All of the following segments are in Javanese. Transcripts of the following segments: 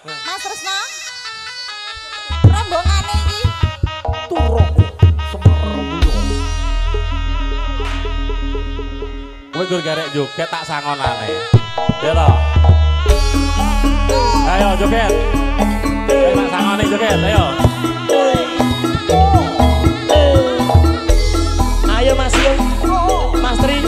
Mas Resna. Rombongane iki Turoko Semarang. Kowe gur garek joget tak sangonane. Ya to. Ayo joget. Ayo tak sangone joget, ayo. Ayo Mas Yung, Mas Tri.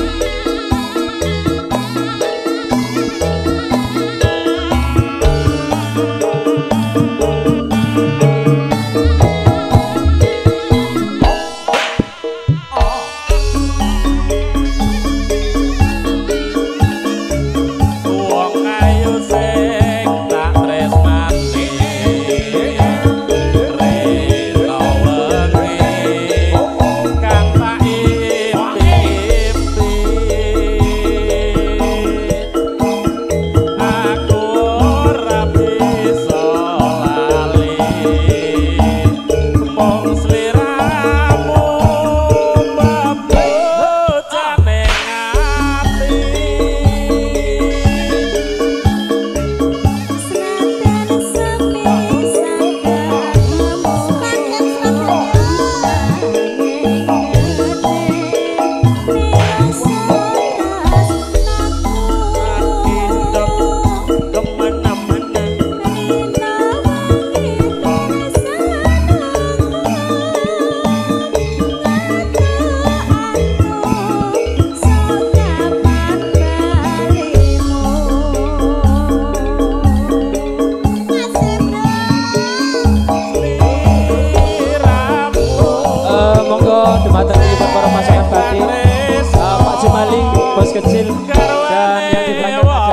Bos kecil dan yang di belakang ada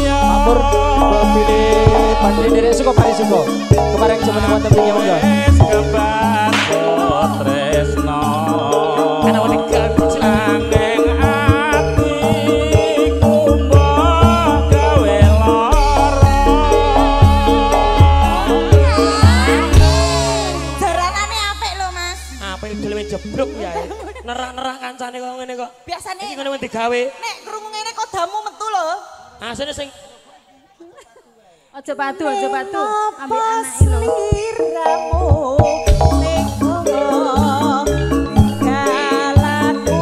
Pak Pur pilih pandai dari suko pari suko kemarin cuma nonton tentunya monggo Tresno karena udah angeng atiku mbok gawe lara jaranane apik lho Mas. apa yang dhewe jeblok ya nerang-nerang kancane kok ngene kok Biasane iki ngene digawe nek krungu ngene kok damu metu lho. asline sing Aja patu ambek anake lho. Sliramu ning kono galaku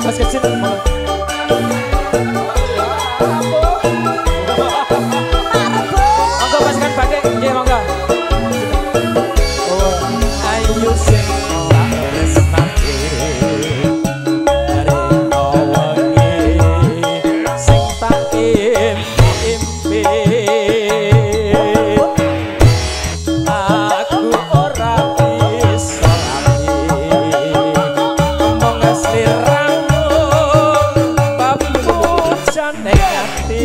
Mas kecil monggo pasukan pakai nggih monggo ayo sing tresnake arep wengi sing tak impi aku ora bisa ngomong sliramu babujan ati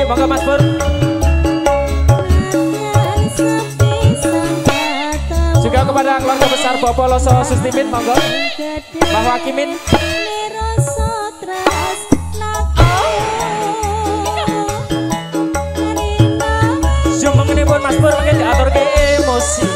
monggo Mas Pur juga kepada keluarga besar Bopo Loso Sustimin monggo Mbah Wakimin Jom mengenai pun Mas Pur mungkin diatur ke emosi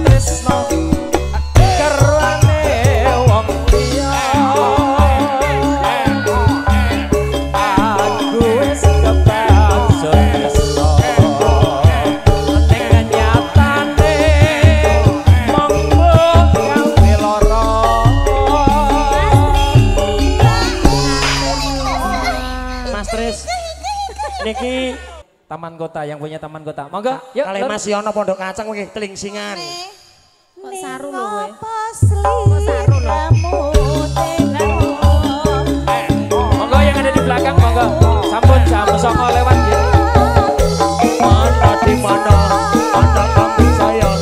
Tresno ning nyatane Taman Kota, yang punya Taman Kota. Monggo, yuk. Kali Mas Yono Pondok Kacang iki kelingsingan. Kok saru lho kowe. Kok saru lho. Monggo yang ada di belakang, monggo. Sampun jam 09.00 lewat ya. Mana di mana anda kami sayang.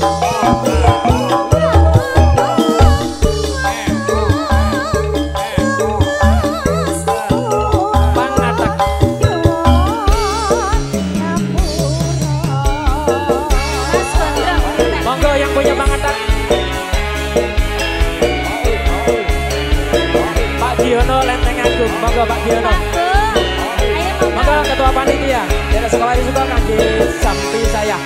Pangatak. Mas Gondrong. Monggo yang punya Pangatak. Pak Giono Lenteng Agung, monggo Pak Giono. Monggo ketua panitia. Tidak sekolah suka kaki sampai saya.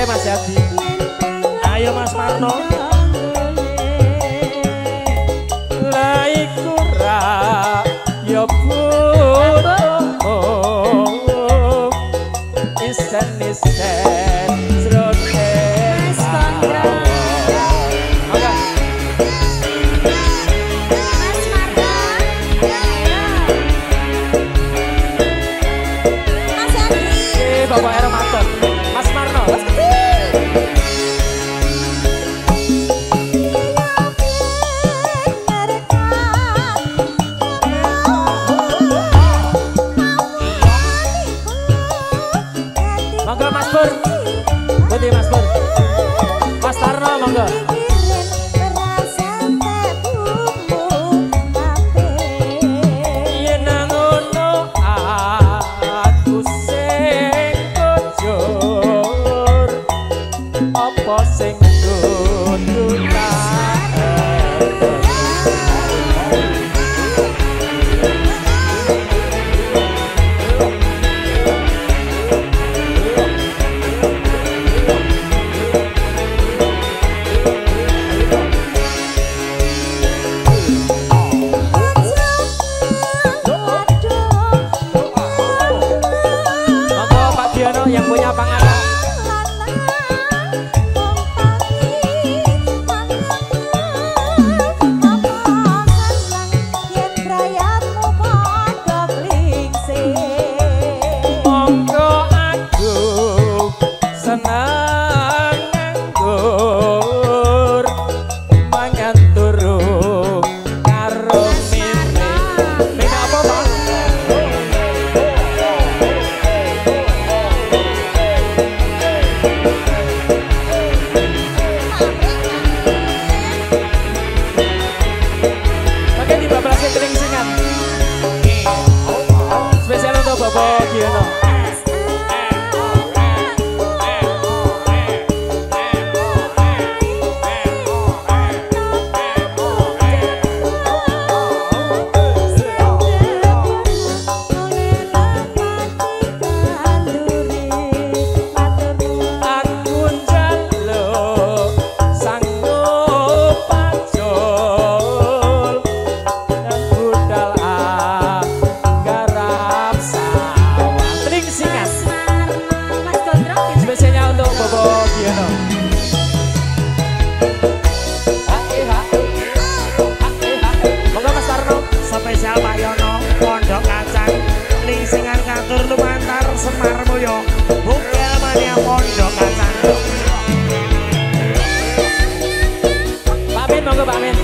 Mas Yadi. Ayo Mas Marno. Laiku ra ya butuh isen srote Mas Gondrong. Monggo. Mas Marno. Mas Yadi. Bapak Ermato. Mas Marno. Monggo Mas Pur. Putih Mas Pur. Mas Tarno monggo. Yen ngono aku sing kujur apa sing kudu monggo Pak Diano yang punya Pangatak. Monggo aku seneng nganggur mangan turu karo mimi. Mimi apa Bang? Pakai di bablasnya kelingsingan. Spesial untuk Bapak Giono. Aku njaluk sanggup pacul dan budal garap sawah. Kelingsingan. Mas Gondrong. Spesialnya untuk Bobo Giono. Monggo Mas Tarno. Spesial Pak Yono Pondok Kacang kelingsingan kantor lumantar Semar Mulyo. Bukil mania Pondok Kacang. Pak Min, monggo Pak Min.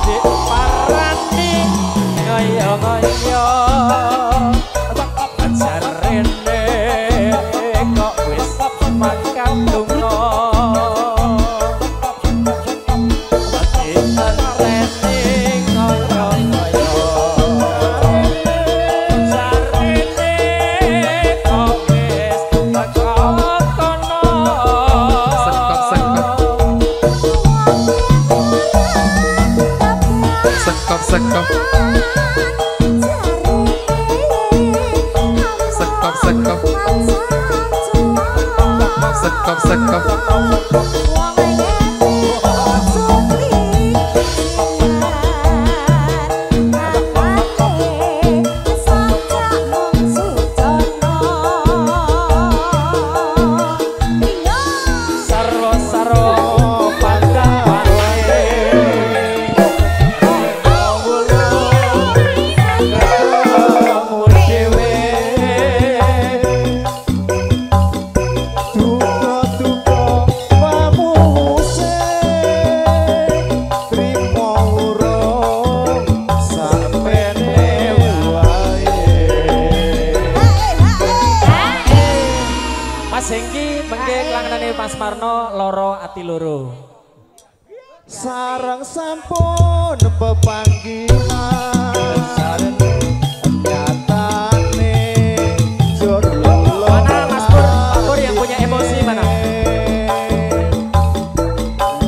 Dik parani ngoyo-ngoyo jarene kok wis makan lunga. Inteni ngoyo-ngoyo jarene kok wis makan kono. Sekop sekop sekop sekop sekop sekop Mas Marno loro ati loro. Sarang sampun pepanggilan sareng nyatane jodoh. Mana Mas Pur? Pak Pur yang punya emosi mana?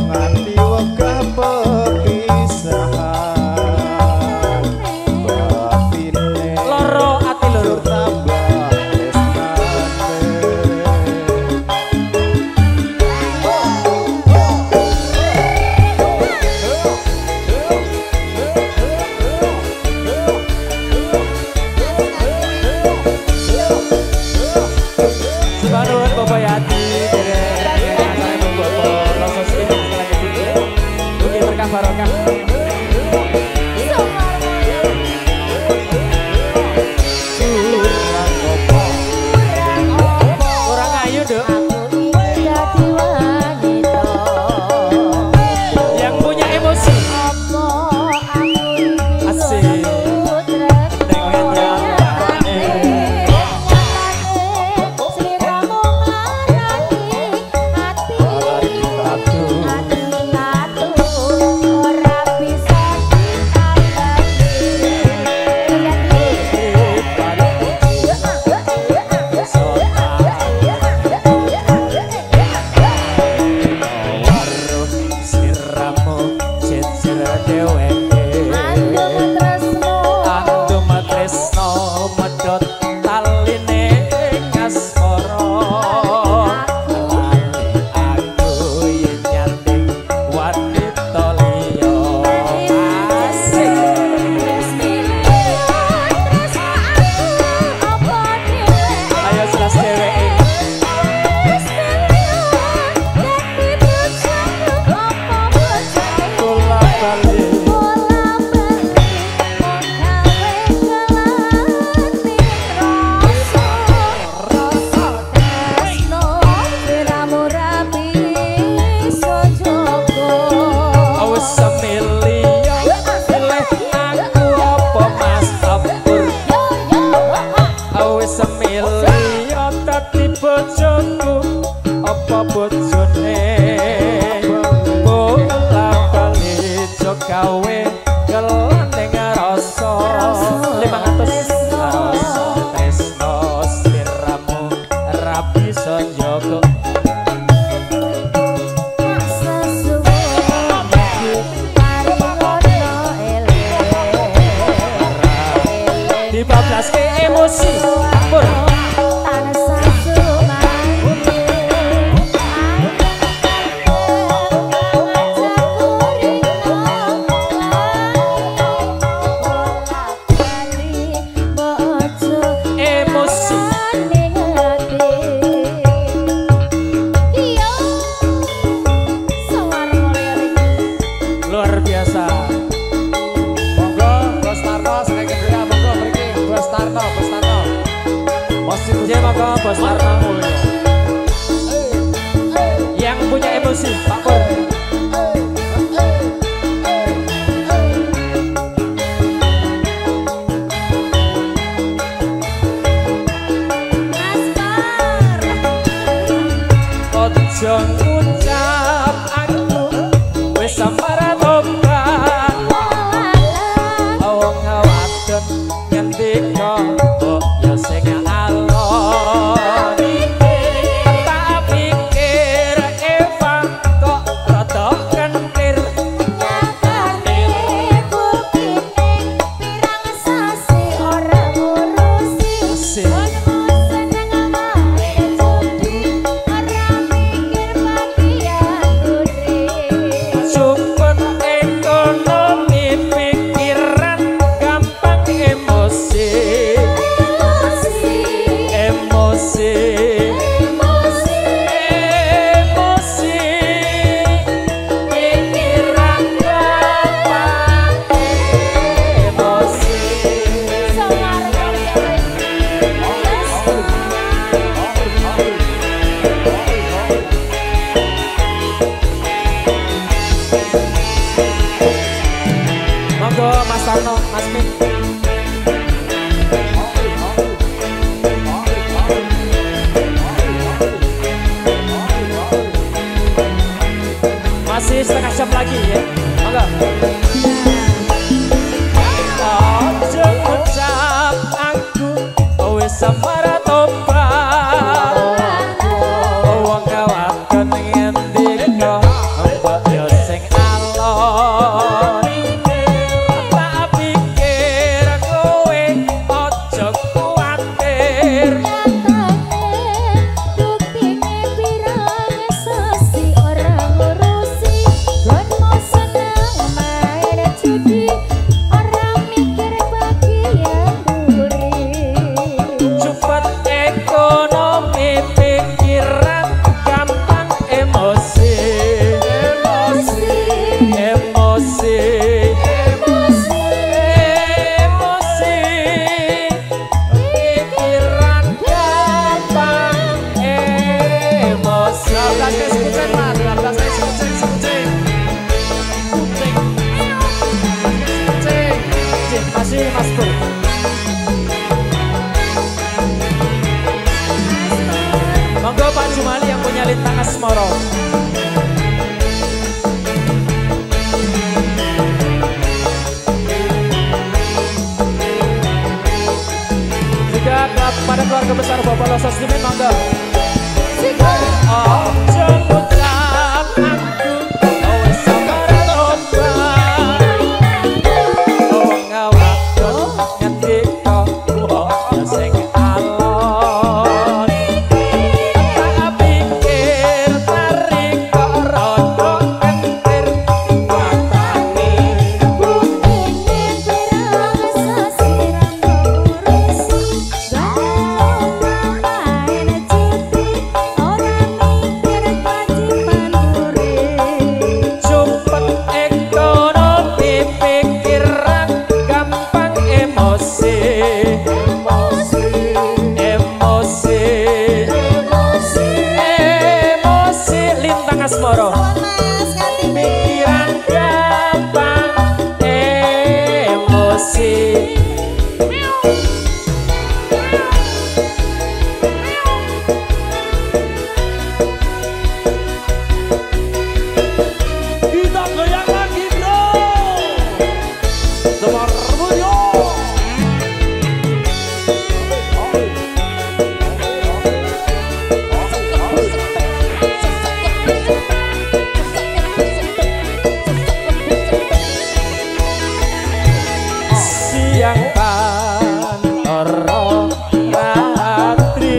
Nganti wegah pepisahan batine Loro ati loro. tambah Semangat Bapak Yati dari acara Bapak Losos ini selanjutnya. Mungkin berkah barokah. Kurang ayu dong. Yang punya emosi. Asik. Emosi, Pur. Luar biasa. Monggo Bos Tarno saking Gedhe, monggo mriki Bos Tarno. Masih punya monggo Bos Tarno. Yang punya emosi Pak Pur. Ojo ngucap aku wis samara tobat. Wong wadon ngendika kok ya sing alon. Tak pikir Eva kok rada kentir. Nyatane buktine pirang sasi ora ngurusi. Mas Tarno, Mas Mik. setengah jam lagi ya. Monggo. Ojo ngucap aku wis samara tobat. Wong kawan ngendi kok mbok yo sing alon. Tak pikir kowe ojo kuwatir. Cepet ekonomi pikiran gampang emosi. Emosi. Pikiran gampang emosi. 12 kucing mas, 12 kucing. Masih Mas Bro. Monggo Pak Jumali yang punya lintang Asmoro. Juga kepada keluarga besar Bapak Losos Dimin, monggo. Ojo ngucap aku wis samara tobat. Wong ngawakon ngendi kok mbok sing alon. Tak pikir tarik kok rada kentir watane. Cepet ekonomi pikiran gampang emosi. Emosi lintang Asmoro. Pikiran gampang emosi. Kita goyang lagi bro. Semar Mulyo. Siang pantoro ratri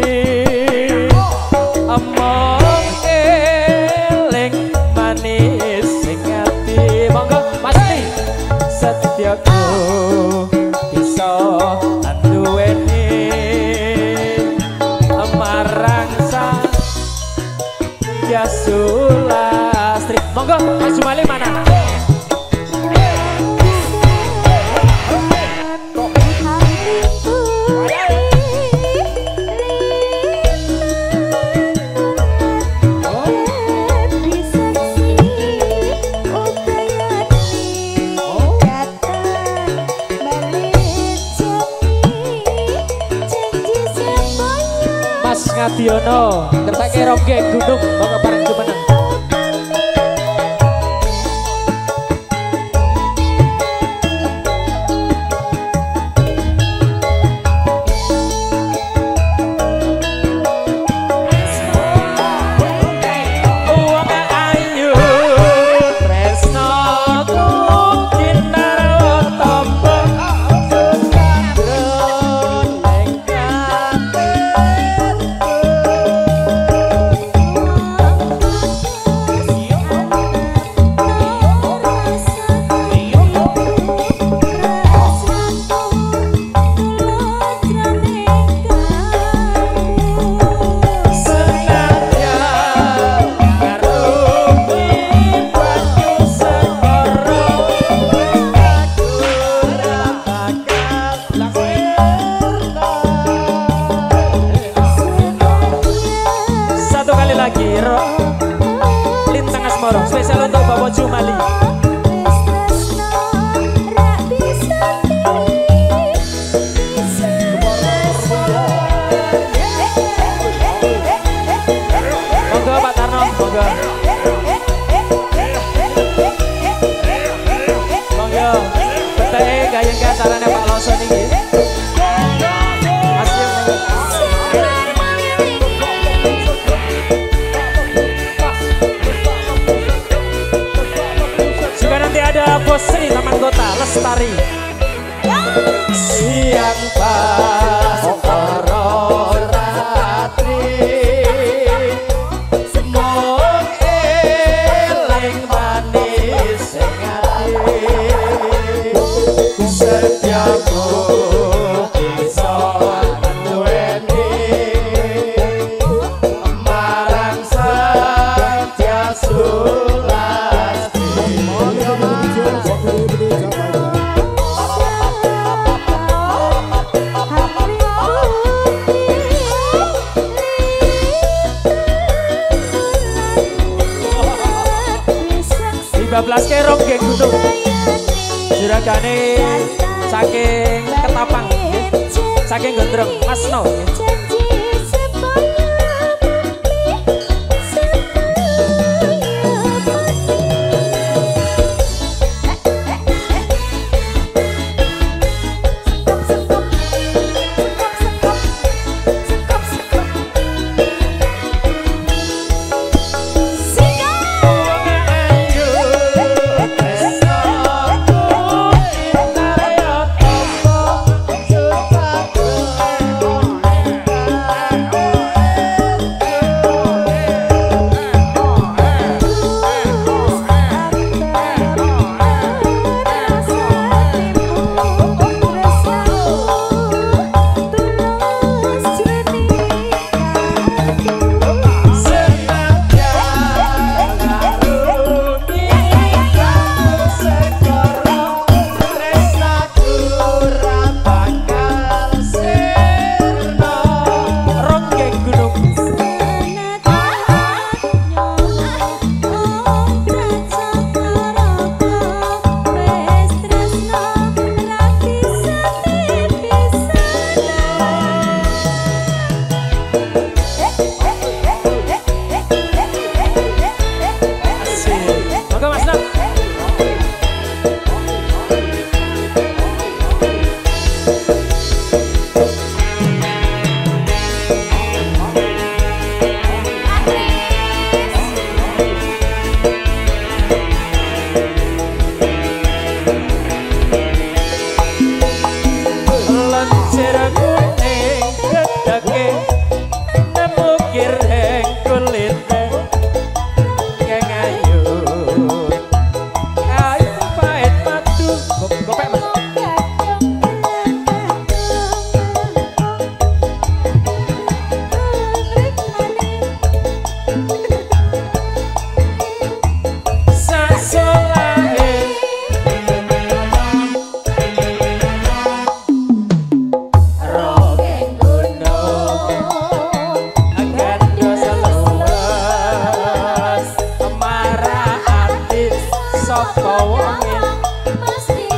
omong eling manis sing ati. Monggo pasti setiaku iso anduweni marang sang Yasulastri. Monggo Mas Jumali mana? Mas Ngadiono, ngertake rongge gunung, monggo bareng jumeneng. Wong ayu tresnoku kinar tombo sukandron lengkap. setiamu bisa duweni marang Satya Sulasti. Bablas kerong geng gunung juragane saking Ketapang saking Gondrong Mas No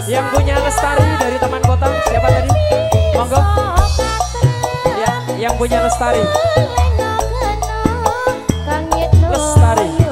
Yang punya Lestari dari Taman Kota siapa tadi? Monggo. Ya, yang punya Lestari. Lestari.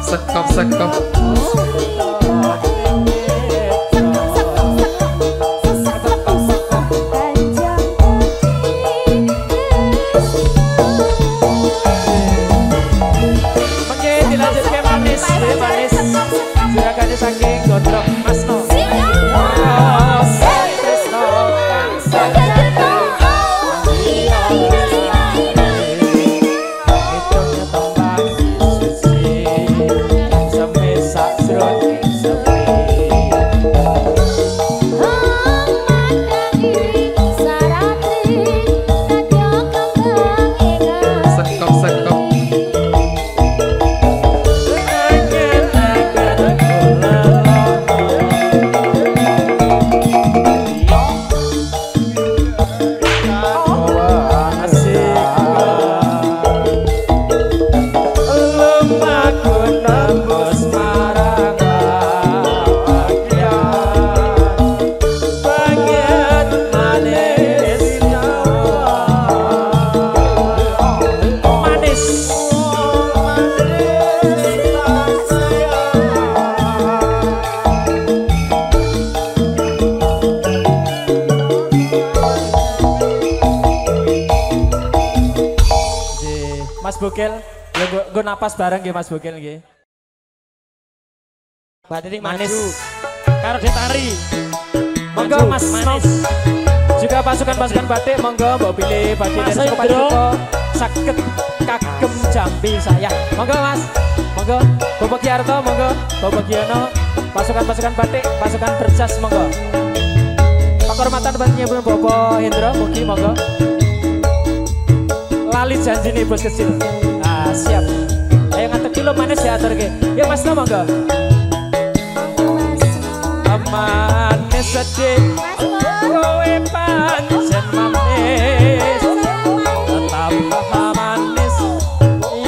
sekop sekop. Dilanjutkan manis, manis. Silakan saking gondrong Mas No. Sekop sekop. Mas Bukel, gue napas bareng nggih Mas Bukel nggih. Badri Manis. maju. Karo ditari. Monggo Mas Nov. Juga pasukan-pasukan batik monggo mbok pilih batik Mas dari Hendro. Sukoparjo saged kagem Jambi saya. Monggo Mas. Monggo Bapak Giarto monggo Bapak Giono pasukan-pasukan batik, pasukan berjas monggo. Penghormatan batiknya Bapak Hendro mugi monggo. Lali janji nih bos kecil. Ah siap. Ayo ngantek kilo manis ya atur ke. Ya Mas No monggo. Manis sedih, kowe pancen manis, tambah manis,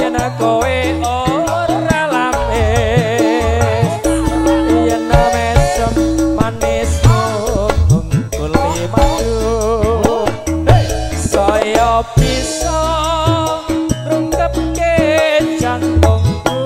yen kowe ora lamis, yen mesem manismu ngungkuli madu, saya bisa rungkepke jantungku.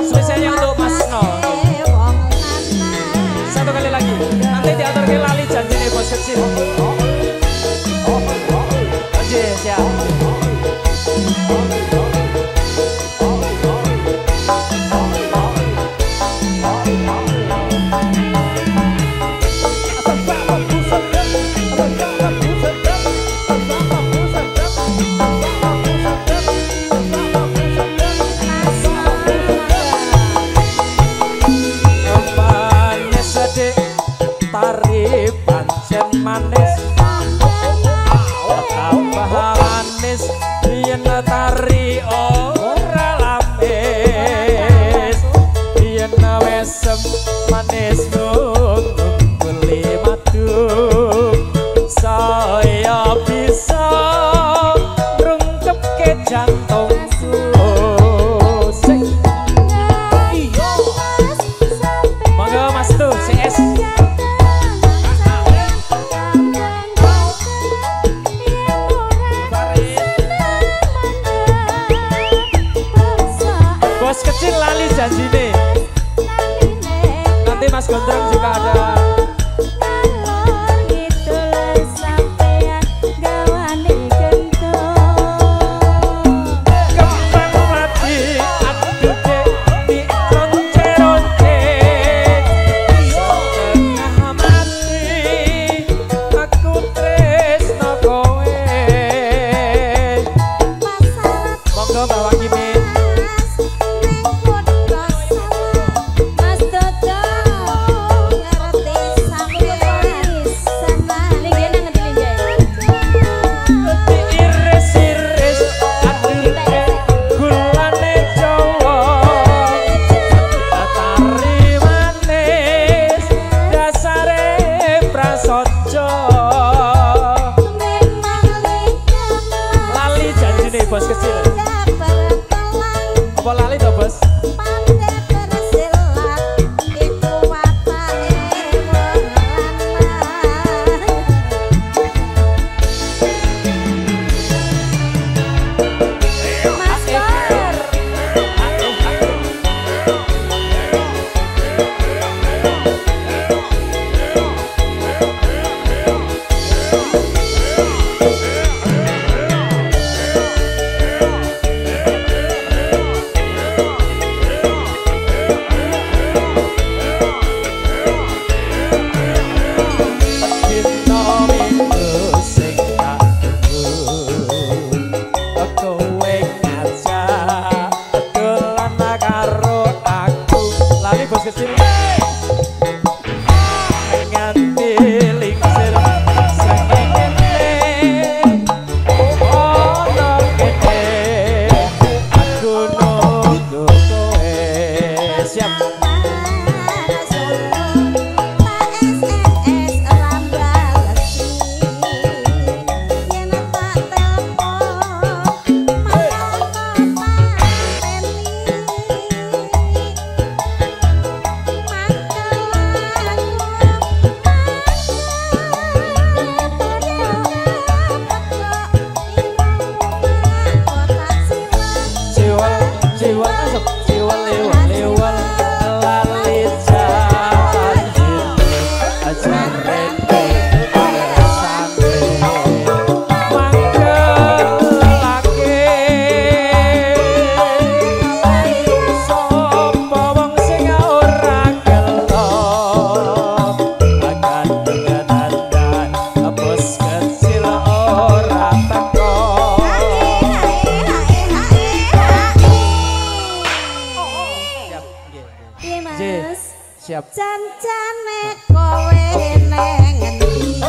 Spesialnya untuk Mas No. Satu kali lagi. Nanti diatur ke lali janji nih bos kecil. Oke siap. Manis sedih, tari pancen manis, tambah manis, yen tari ora lamis, yen mesem manis ngungkuli madu, saya bisa rungkepke jantungku. Monggo Mas tuh CS. janji nih. Nanti Mas Gondrong juga ada. Bos kecil. Apa lali toh bos? Siap. Cancane kowe neng endi?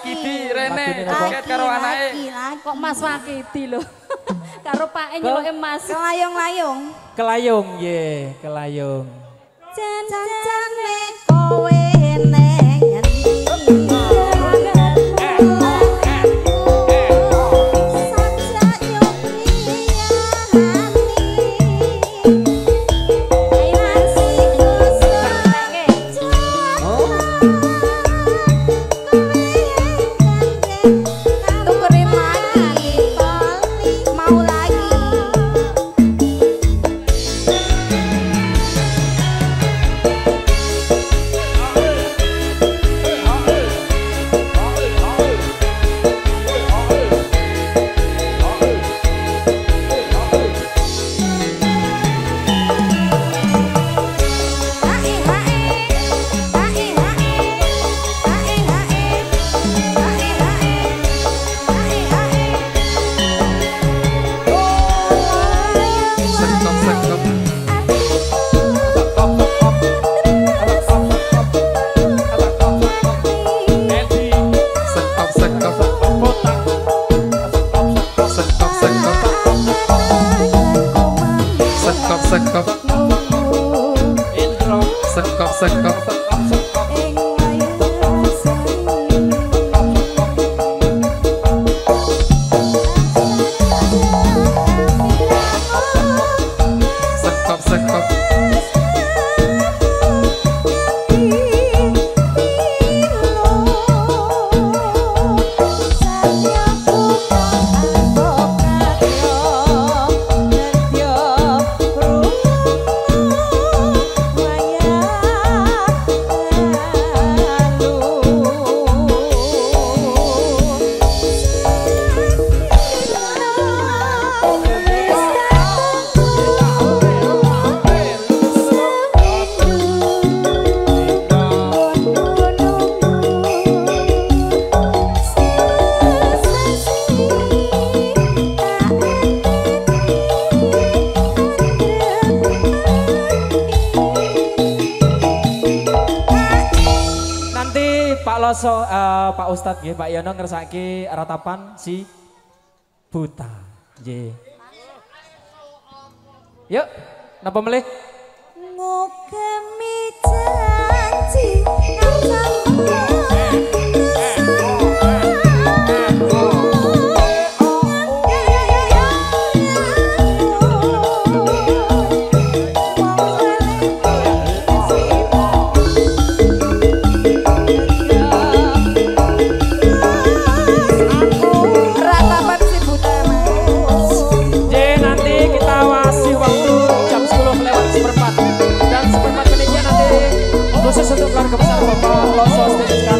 Wakidi Rene Lagi, joget karo anake. Kok Mas Wakidi lho. Karo Pak nyeluke Mas. Kelayung-layung. Kelayung ye, kelayung. Jan-jane kowe neng ngendi. Sajak yo tukerin lagi, mau lagi. Sekop sekop sekop sekop sekop sekop sekop sekop sekop sekop sekop Nanti Pak Loso, Pak Ustadz nggih, Pak Yono ngersake ratapan si buta. Nggih. Yuk, napa melih? Ngugemi janji ratapan si buta mas. Nggih, nanti kita wasih waktu jam 10 lewat seperempat. Dan seperempat menitnya nanti khusus untuk keluarga besar Bapak Loso Stage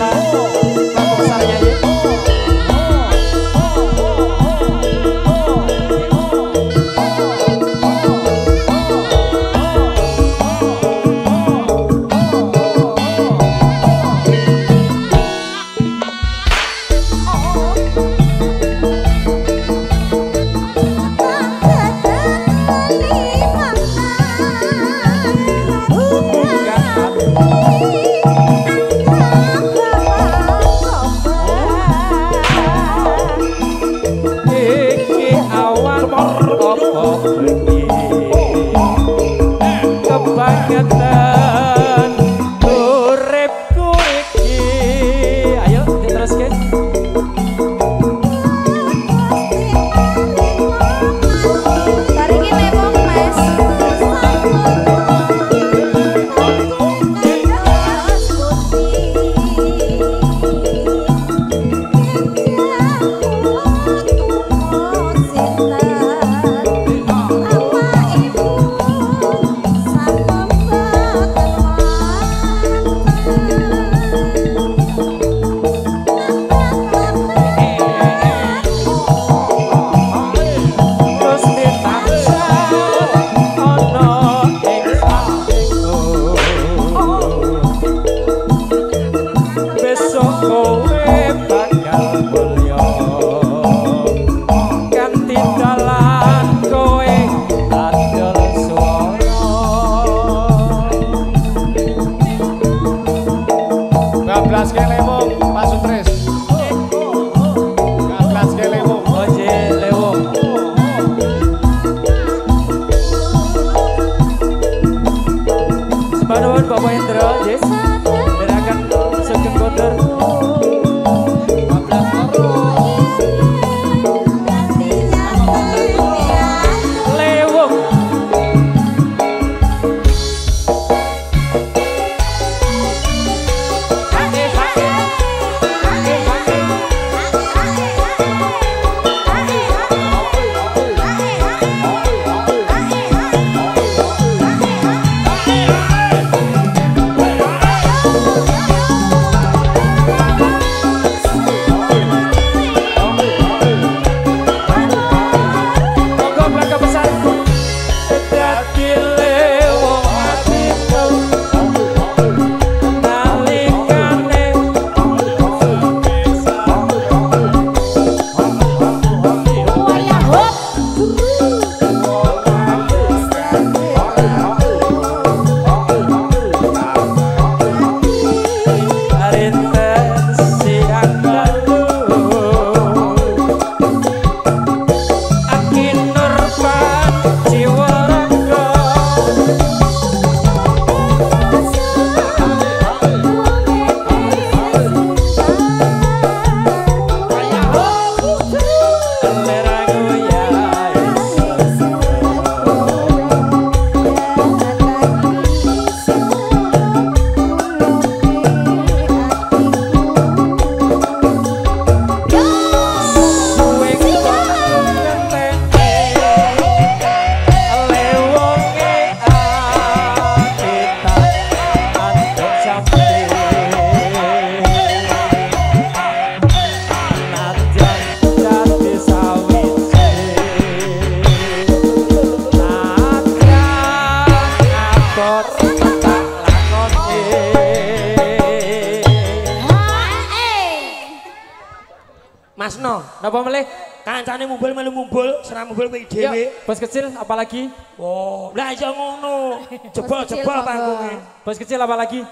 Napa melih? Kancane mumbul melu mumbul, serah mumbul kowe Yuk, dhewe. bos kecil apalagi? Oh, lah iya ngono. Jebol-jebol monggo. panggungnya. Bos kecil apalagi?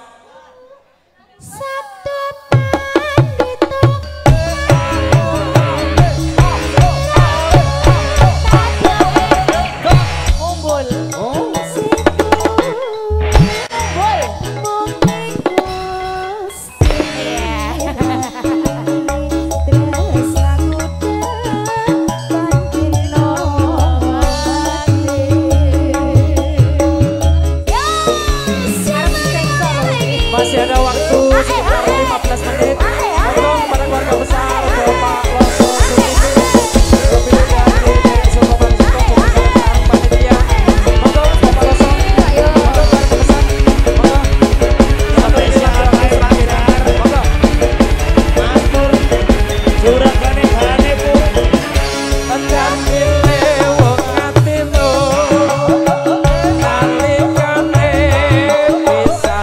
Satu pandito Unggul. Masih ada waktu sekitar 15 menit. Monggo kepada keluarga besar Bapak Loso Tumimin, Bapak dari Soko Bansiko, Bapak Panitia. Monggo Bapak Loso, monggo keluarga besar, monggo. Sampai siapa terakhir, monggo. Matur juragane gane Bu. Tekan pilih wong atimu, nalikane bisa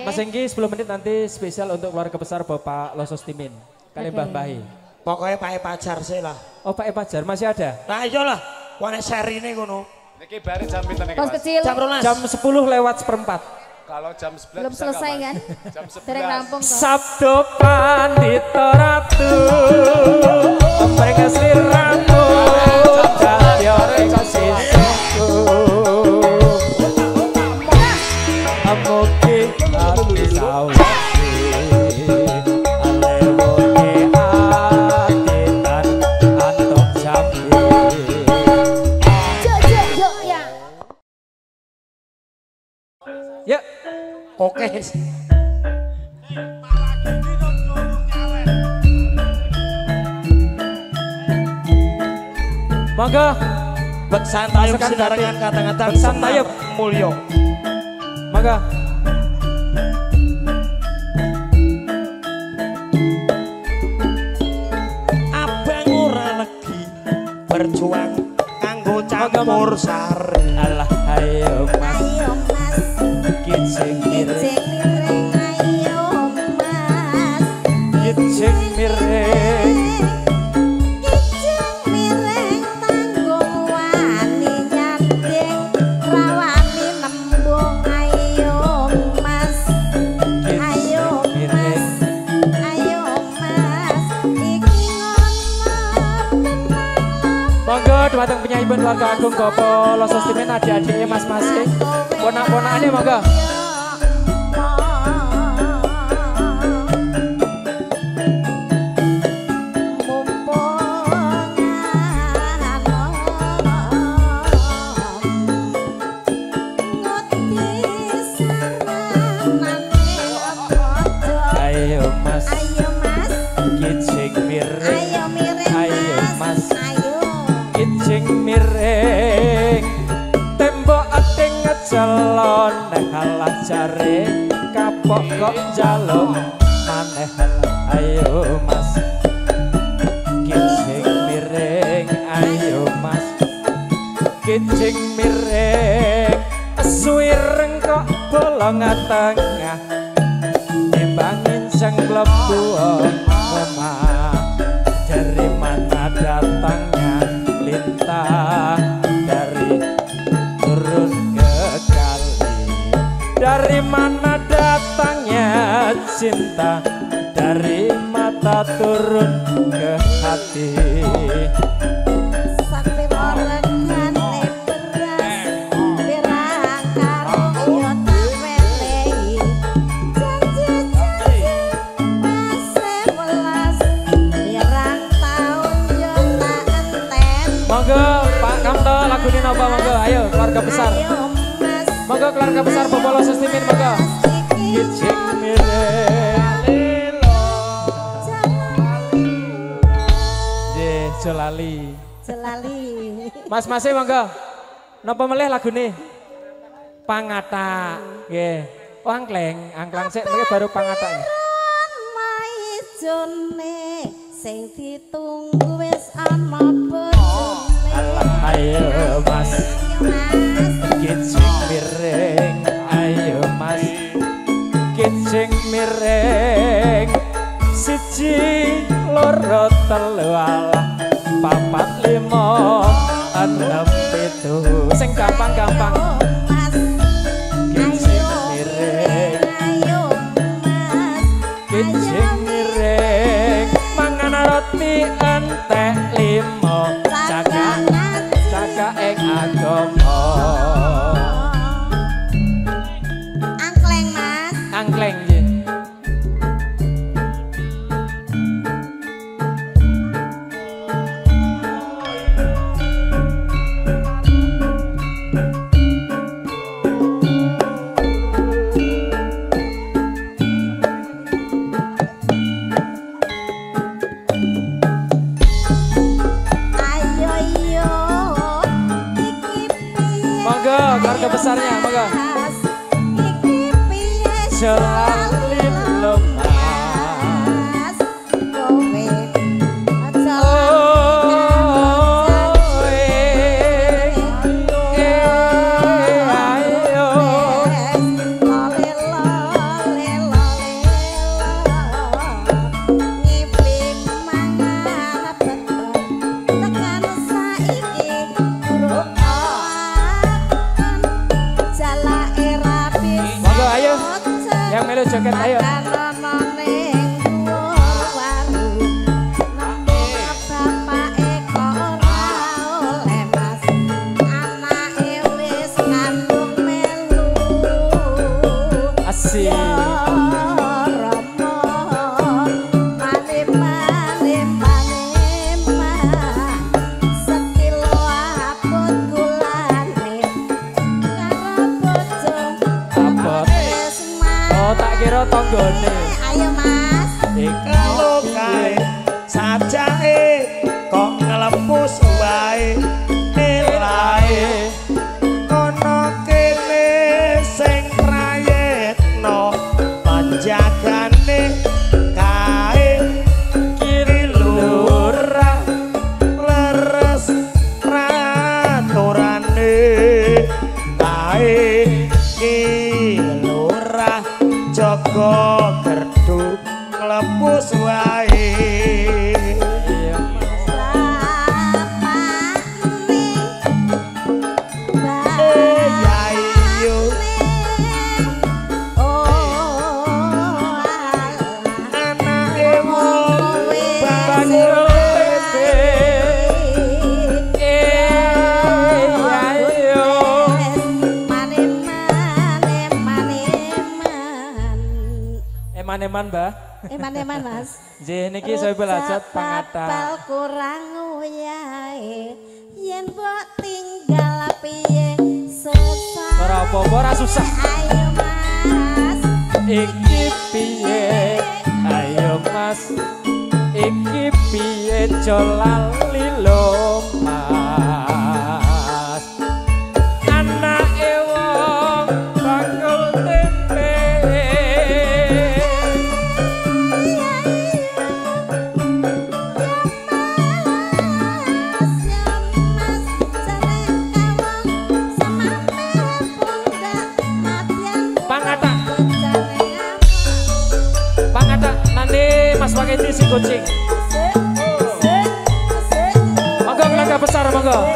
Mas Enggi 10 menit nanti spesial untuk keluarga besar Bapak Losos Timin. Kalian Mbah Mbahi. Pokoknya Pak Pajar sih lah. Oh Pak Pajar masih ada? Nah iya lah, wane seri ini ngono. Niki bare jam pinten niki Bos Mas? kecil. Jam 12. Jam 10 lewat seperempat. Kalau jam 11 belum bisa selesai nggak, kan? Mas? Jam 11. Dereng rampung kok. Sabdo Pandito Ratu Mereka sliramu Kadya kasih suku Amuki hati sawasi Alewoki atitan Antok jambi Yuk ya. Ya Oke. monggo Beksan tayub Masukkan sinarengan kata-kata Beksan tayub. mulya. monggo Abang ora legi berjuang kanggo campur sari. alah ayo mas Ayo mas, kicing miring cek miring ayo mas. kicing miring Ijeng miring tanggung wani nyanding rawani nembung ayo mas. Ayo mas, ayo mas. Iki ngono monggo dumateng penyaipun keluarga agung Bapak Losos Timin adik-adiknya mas-masing ponak-ponakane monggo ayo mas Ayo mas, kicing miring ayo miring Ayo, mas, Mas. ayo. kicing miring tembok ating ngejalon halah jare kapok kok jaluk maneh ayo mas kicing miring ayo mas kicing miring suwireng kok bolong tengah timbangin sang mlebu omah dari mana datangnya lintah dari turun Dari mana datangnya cinta, dari mata turun ke hati. Sakti moregane beras pirang karo yo tak wenehi. Janji-janji masih welas pirang taun yo tak enten. Monggo Pak Kamto lagune napa monggo ayo keluarga besar. Ayo Mas, Monggo keluarga besar Bobolo Sustimin monggo. Kicik mireng Jolali. Jelali. Mas monggo. Napa melih lagune? Pangata. Nggih. Oh angkleng sik mriki baru pangata. Maijone sing ditunggu wis ana bojone. Ayo Mas. Kicik mireng. Ayo Mas. Kicik mireng. Siji loro telu alah papat lima enam pitu sing gampang-gampang. Kicik mireng, kicik mireng, mangan roti entek lima, cagak ing agama. Angkleng Mas. Angkleng nggih. Keluarga besarnya, monggo. Jelali lemas, kowe joget ayo. Asik. Kira tonggone. Ayo Mas. Kalau kae sajake kok ngelepus wae elae kono kene sing prayetno panjagane kae kiri lurah leres raturane kae Joko gerdu ngelepus wae. Eman-eman Mbah. Eman-eman Mas. Nggih niki saya belajar pangata. Bal kurang uyahe yen mbok tinggal piye susah. Ora apa-apa ora susah. Ayo Mas. Iki piye? Ayo Mas. Iki piye jolali lho Mas. Anake wong bakul tempe. Mas pakai si kucing. Monggo keluarga besar monggo.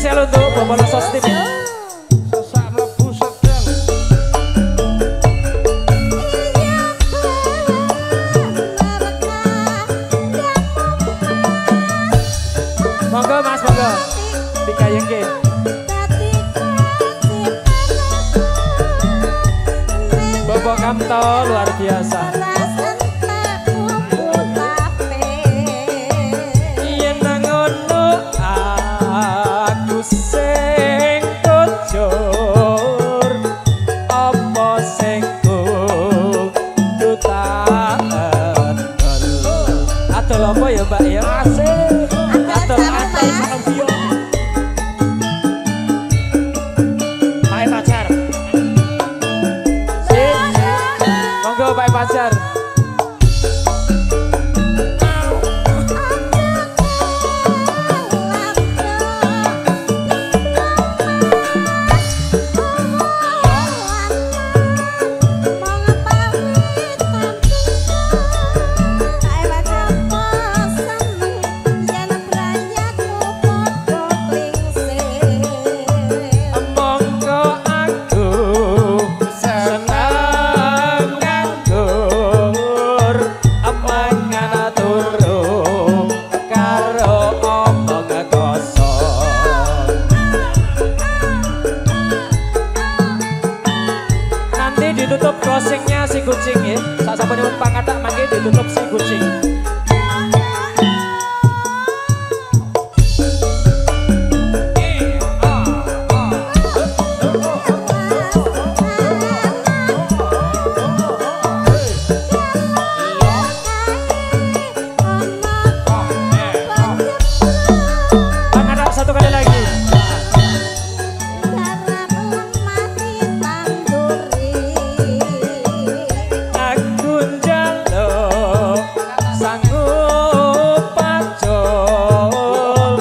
spesial untuk Bapak Losos TV. Sesak mlebu sedang. Monggo Mas, monggo. Dikayengke. Bapak Kamto luar biasa. Yen ngono aku sing kujur apa sing kudu tak adol apa ya Mbak ya? Asik. Adol adol Sofio. Pak pacar. Monggo Pak Pacar. Monggo aku seneng nganggur amangan turu karo omong kosong. Nanti ditutup closingnya si kucing ya. Saat sampai pangatak mangke ditutup si kucing. Pangatak satu kali lagi. Aku njaluk sanggup pacul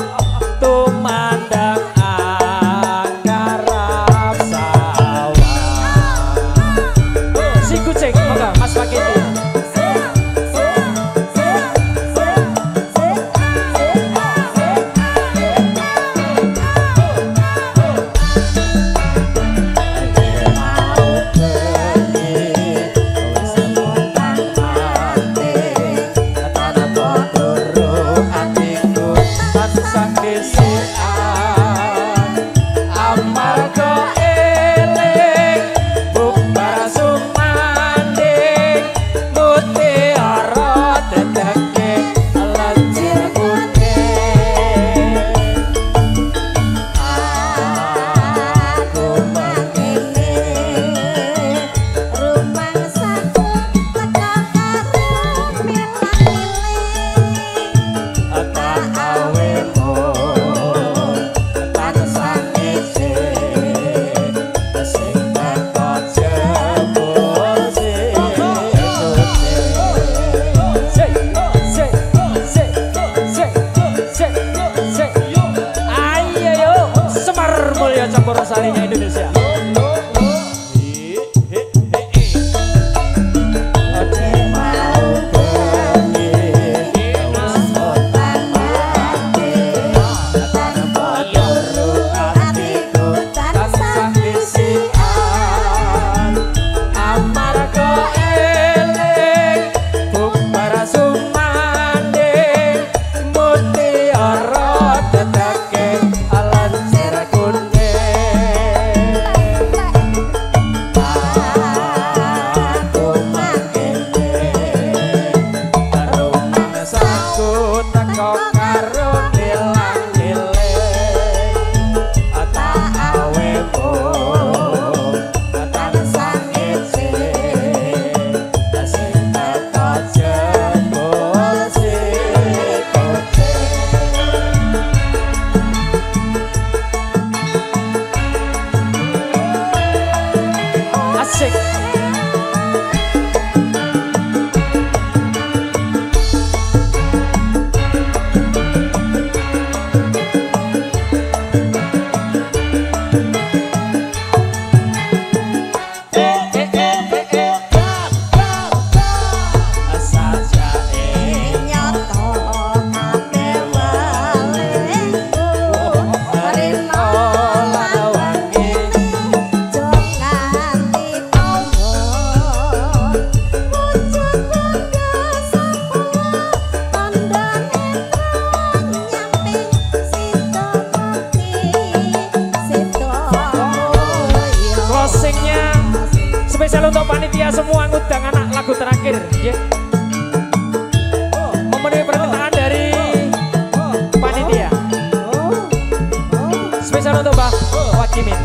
tumandang anggarap sawah. Si kucing, monggo Mas Pakiti. Campur sarinya Indonesia. panitia semua ngundang anak lagu terakhir nggih. Memenuhi permintaan dari panitia. Spesial untuk Mbah Wakimin.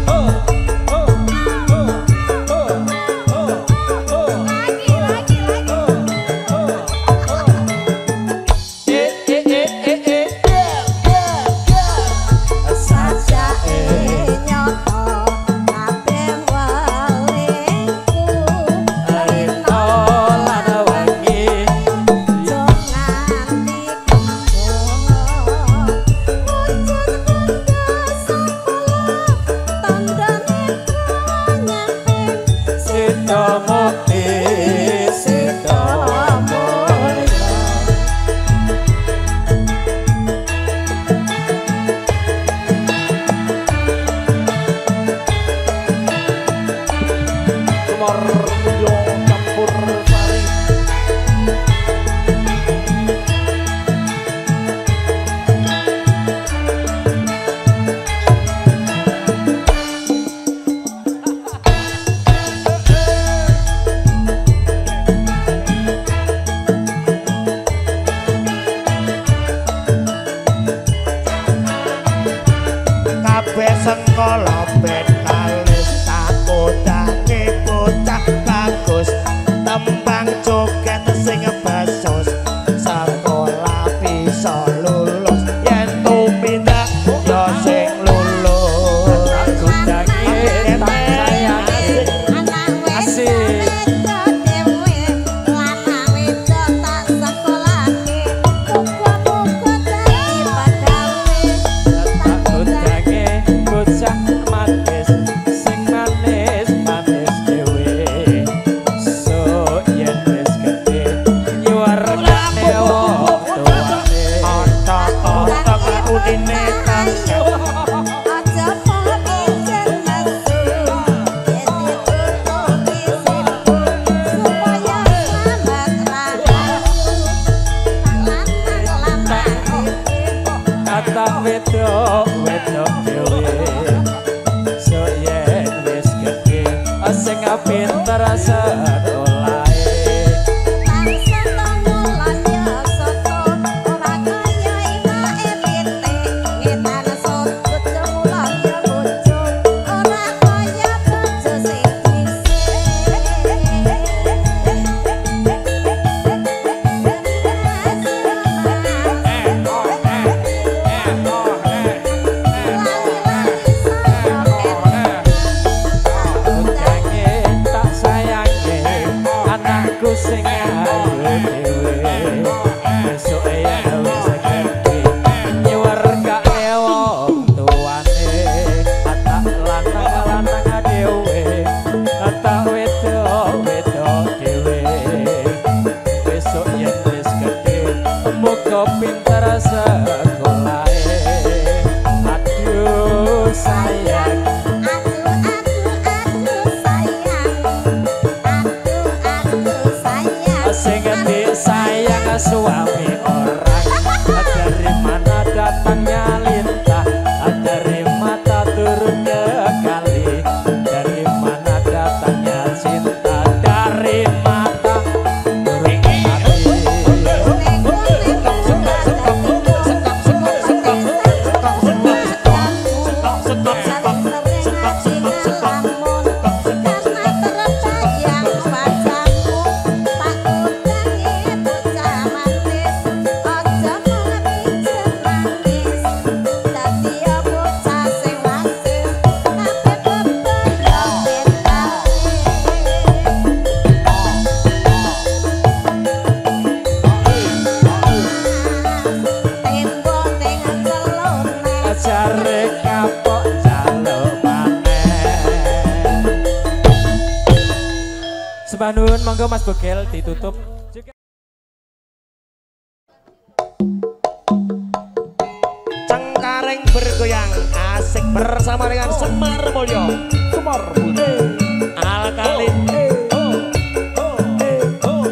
Sengkala ben kalis takutane bocah bagus tembang joget sing basos sekolah bisa lulus yen tumindak yo sing lulus aku jange tak sayang asik wedok dewe so yen wis gede sing pinter sekolah sing ayu dhewe besok ya wis gede nyuwarkane wong tuane atak lanang dhewe atak wedok dhewe besok ya wis gede muga pinter sekolah aduh sayang sayang suami orang dari mana datangnya lintah dari mata turun ke kali dari mana datangnya cinta dari mata turun ke kali Sebanun, monggo Mas Bogel ditutup. Cengkareng bergoyang asik bersama dengan Semar Mulyo. Semar Mulyo. Alkalin.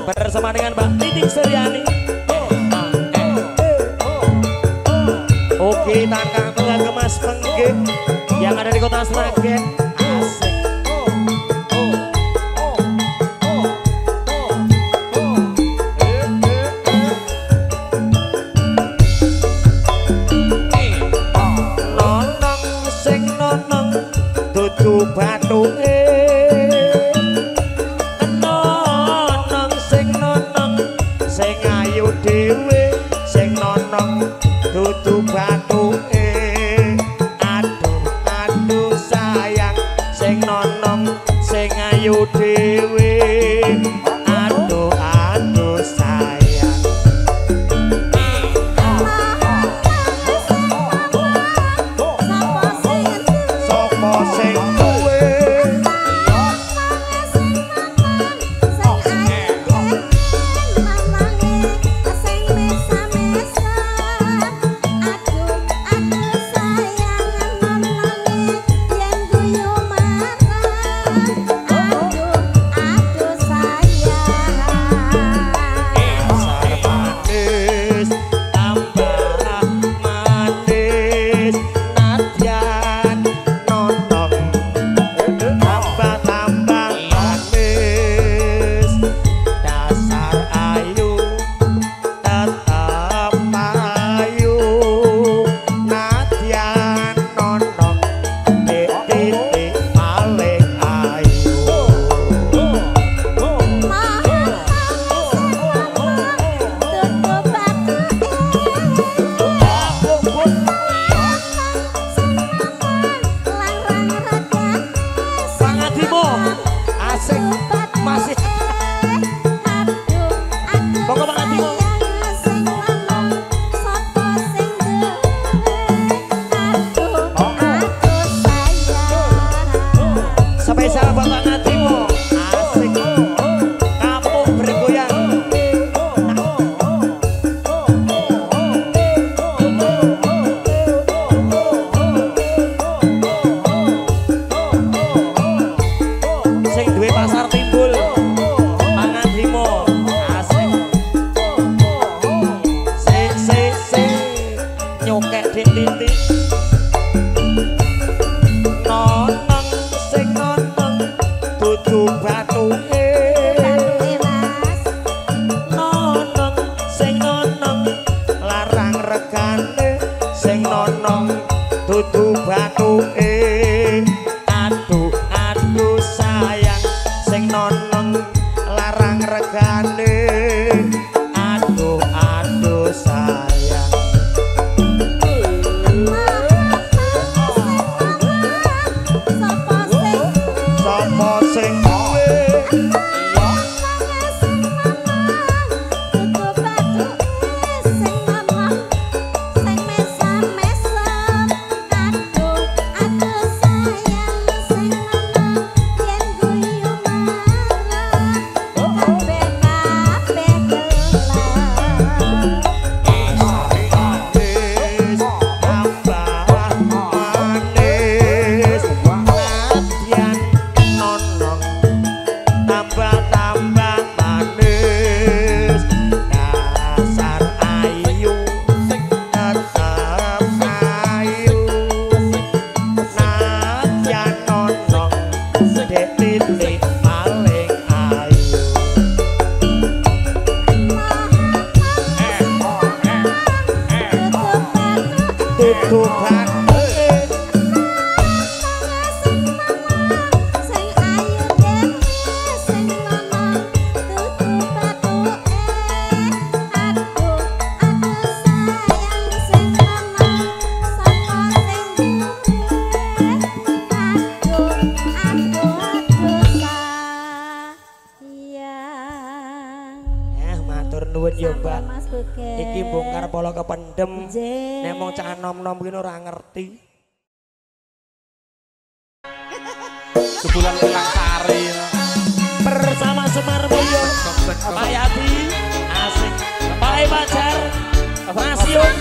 Bersama dengan Mbak Titik Suryani. Oke, tangkang ke Mas Penggik yang ada di Kota Sragen. Asik. Iki bongkar polo kependem. Nek mong cah nom-nom kuwi ora ngerti. Sebulan pulang sari. Bersama Semar Mulyo, Pak Yati, asik. Pak Pacar, Mas Yung.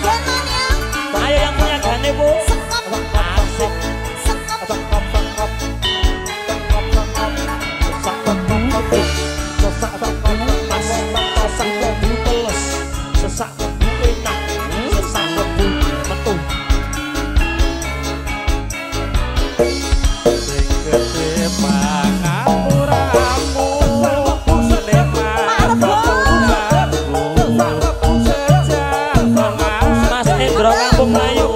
Ayo yang punya gane, Bu. Asik. Sesak lebu enak, sesak lebu metu. Sing gede pangapuramu, Mas Endro Kampung Melayu.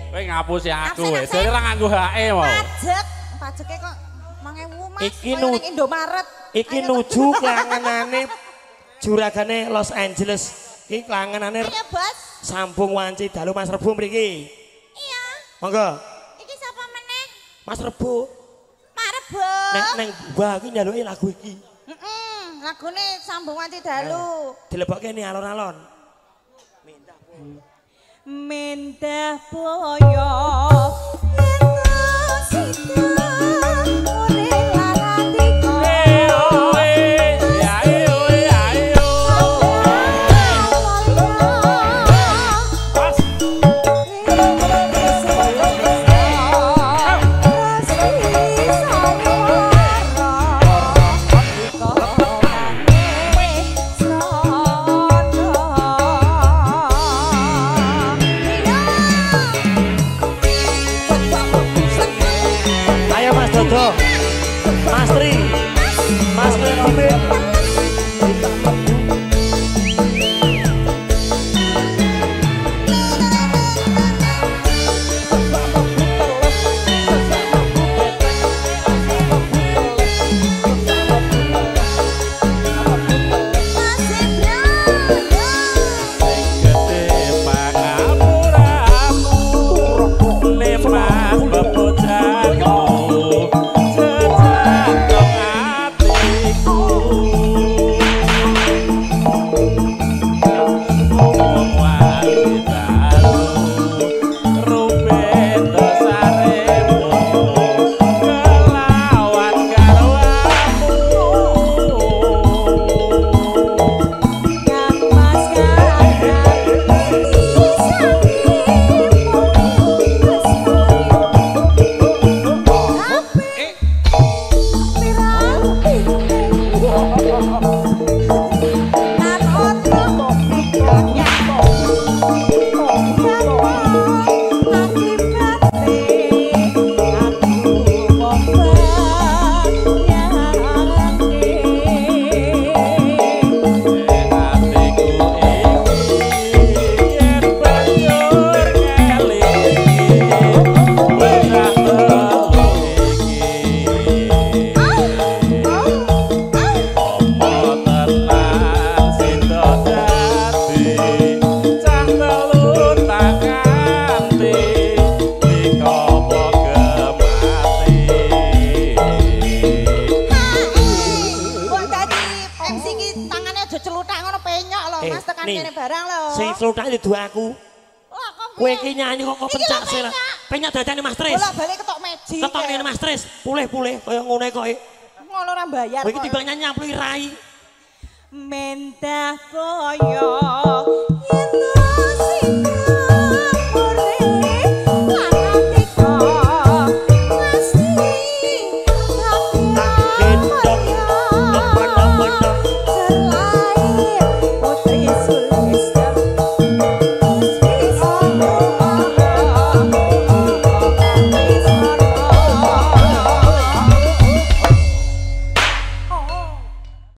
Kowe ngapusi aku Absen, wis. absen. Dene ora nganggo HE mau. Pajeke kok 1000 Mas. Iki Kaya nu- ning Indomaret. Iki Ayo, nuju kelangenane juragane Los Angeles. Iki kelangenane Ayo, Bos. sambung wanci dalu Mas Rebo mriki. Iya. Monggo. Iki sapa meneh? Mas Rebo. Pak Rebo. Nek neng mbah iki nyaluki lagu iki. Lagune sambung wanci dalu. Dilebokke ni alon-alon. Mendah boyo Ayo Mas Dodo. Mas Tri. Mas Robin. Gede pangapuramu lepas bepojanmu jejak atiku wanitamu ruben dosaremu kelawan garwamu Mas tekan nih. kene barang lho. Sing sluthake dudu aku. Lah kok Kowe iki nyanyi kok Iki pencak lho sih lah. penyak. Penyak dadane Mas Tris. Bolak-balik ketok meji. Ketok ngene Mas Tris, pulih-pulih kaya ngene kok. Ngono ora bayar Kowe iki kok. timbang nyanyi ampli rai. Mendah boyo